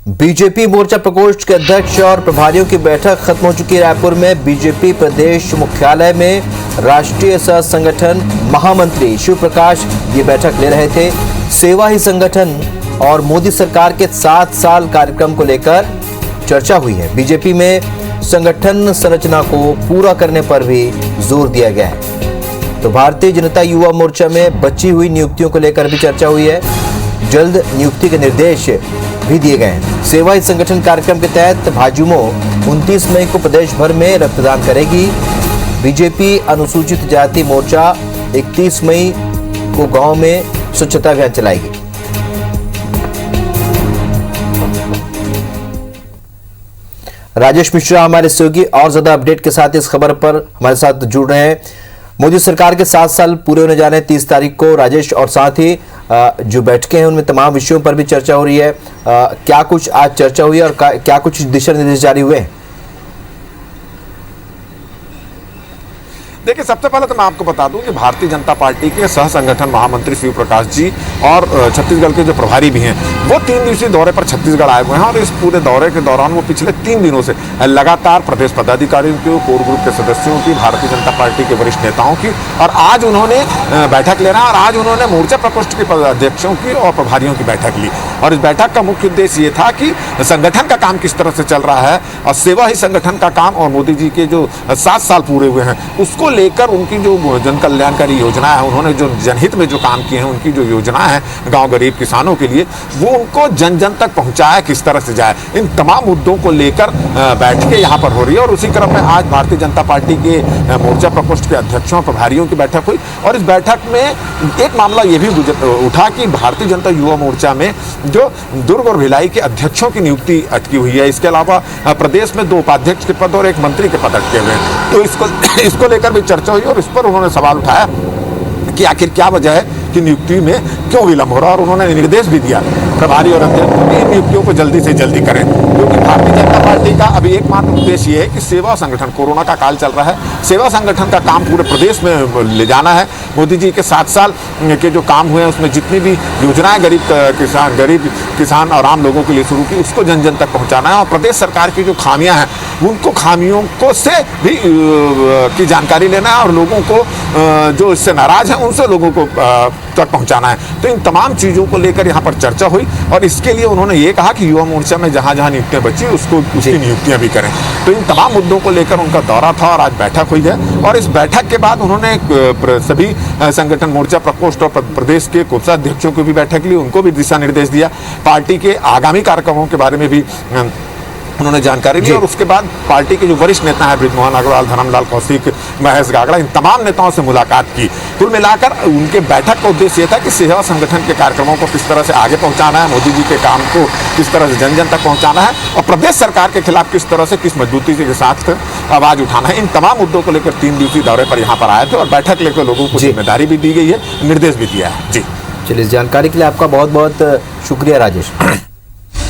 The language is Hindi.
बीजेपी मोर्चा प्रकोष्ठ के अध्यक्ष और प्रभारियों की बैठक खत्म हो चुकी है। रायपुर में बीजेपी प्रदेश मुख्यालय में राष्ट्रीय सह संगठन महामंत्री शिव प्रकाश ये बैठक ले रहे थे। सेवा ही संगठन और मोदी सरकार के 7 साल कार्यक्रम को लेकर चर्चा हुई है। बीजेपी में संगठन संरचना को पूरा करने पर भी जोर दिया गया है। तो भारतीय जनता युवा मोर्चा में बची हुई नियुक्तियों को लेकर भी चर्चा हुई है। जल्द नियुक्ति के निर्देश भी दिए गए हैं। सेवा ही संगठन कार्यक्रम के तहत भाजयुमो 29 मई को प्रदेश भर में रक्तदान करेगी। बीजेपी अनुसूचित जाति मोर्चा 31 मई को गांव में स्वच्छता अभियान चलाएगी। राजेश मिश्रा हमारे सहयोगी और ज्यादा अपडेट के साथ इस खबर पर हमारे साथ जुड़ रहे हैं। मोदी सरकार के 7 साल पूरे होने जा रहे हैं 30 तारीख को राजेश, और साथ ही जो बैठकें हैं उनमें तमाम विषयों पर भी चर्चा हो रही है। क्या कुछ आज चर्चा हुई है और क्या कुछ दिशा निर्देश जारी हुए हैं? देखिए, सबसे पहले तो मैं आपको बता दूं कि भारतीय जनता पार्टी के सह संगठन महामंत्री शिव प्रकाश जी और छत्तीसगढ़ के जो प्रभारी भी हैं वो 3 दिवसीय दौरे पर छत्तीसगढ़ आए हुए हैं। और इस पूरे दौरे के दौरान वो पिछले 3 दिनों से लगातार प्रदेश पदाधिकारियों की, कोर ग्रुप के सदस्यों की, भारतीय जनता पार्टी के वरिष्ठ नेताओं की, और आज उन्होंने बैठक ले रहा है। और आज उन्होंने मोर्चा प्रकोष्ठ के अध्यक्षों की और प्रभारियों की बैठक ली। और इस बैठक का मुख्य उद्देश्य ये था कि संगठन का काम किस तरह से चल रहा है और सेवा ही संगठन का काम और मोदी जी के जो 7 साल पूरे हुए हैं उसको लेकर उनकी जो जन कल्याणकारी योजना है, उन्होंने जो जनहित में जो काम किए हैं, उनकी जो योजना है गांव गरीब किसानों के लिए, वो उनको जन जन तक पहुंचाया किस तरह से जाए। इन तमाम मुद्दों को लेकर बैठकें यहाँ पर हो रही है। और उसी क्रम में आज भारतीय जनता पार्टी के मोर्चा प्रकोष्ठ के अध्यक्षों और प्रभारियों की बैठक हुई। और इस बैठक में एक मामला ये भी उठा कि भारतीय जनता युवा मोर्चा में जो दुर्ग और भिलाई के अध्यक्षों की नियुक्ति अटकी हुई है। इसके अलावा प्रदेश में 2 उपाध्यक्ष के पद और 1 मंत्री के पद अटके हुए हैं। तो इसको लेकर भी चर्चा हुई और इस पर उन्होंने सवाल उठाया कि आखिर क्या वजह है कि नियुक्ति में क्यों विलंब हो रहा है। और उन्होंने निर्देश भी दिया प्रभारी और अध्यक्षों की नियुक्तियों को जल्दी से जल्दी करें, क्योंकि भारतीय जनता पार्टी का अभी एकमात्र उद्देश्य ये है कि सेवा संगठन, कोरोना का काल चल रहा है, सेवा संगठन का काम पूरे प्रदेश में ले जाना है। मोदी जी के 7 साल के जो काम हुए हैं उसमें जितनी भी योजनाएं गरीब किसान और आम लोगों के लिए शुरू की, उसको जन जन तक पहुँचाना है। और प्रदेश सरकार की जो खामियाँ हैं उनको खामियों को से भी की जानकारी लेना है और लोगों को जो इससे नाराज हैं उनसे लोगों को तक पहुंचाना है। तो इन तमाम चीज़ों को लेकर यहाँ पर चर्चा हुई और इसके लिए उन्होंने ये कहा कि युवा मोर्चा में जहाँ जहाँ नियुक्तियाँ बची उसकी नियुक्तियाँ भी करें। तो इन तमाम मुद्दों को लेकर उनका दौरा था और आज बैठक हुई है। और इस बैठक के बाद उन्होंने सभी संगठन मोर्चा प्रकोष्ठ और प्रदेश के कोषाध्यक्षों की भी बैठक ली, उनको भी दिशा निर्देश दिया, पार्टी के आगामी कार्यक्रमों के बारे में भी उन्होंने जानकारी दी। और उसके बाद पार्टी के जो वरिष्ठ नेता हैं बृजमोहन अग्रवाल, धर्मलाल कौशिक, महेश गागड़ा, इन तमाम नेताओं से मुलाकात की। कुल मिलाकर उनके बैठक का उद्देश्य ये था कि सेवा संगठन के कार्यक्रमों को किस तरह से आगे पहुंचाना है, मोदी जी के काम को किस तरह से जन जन तक पहुंचाना है और प्रदेश सरकार के खिलाफ किस तरह से, किस मजबूती के साथ आवाज उठाना है। इन तमाम मुद्दों को लेकर 3 दिवसीय दौरे पर यहाँ पर आए थे और बैठक लेकर लोगों को जिम्मेदारी भी दी गई है, निर्देश भी दिया है। जी चलिए, इस जानकारी के लिए आपका बहुत बहुत शुक्रिया राजेश।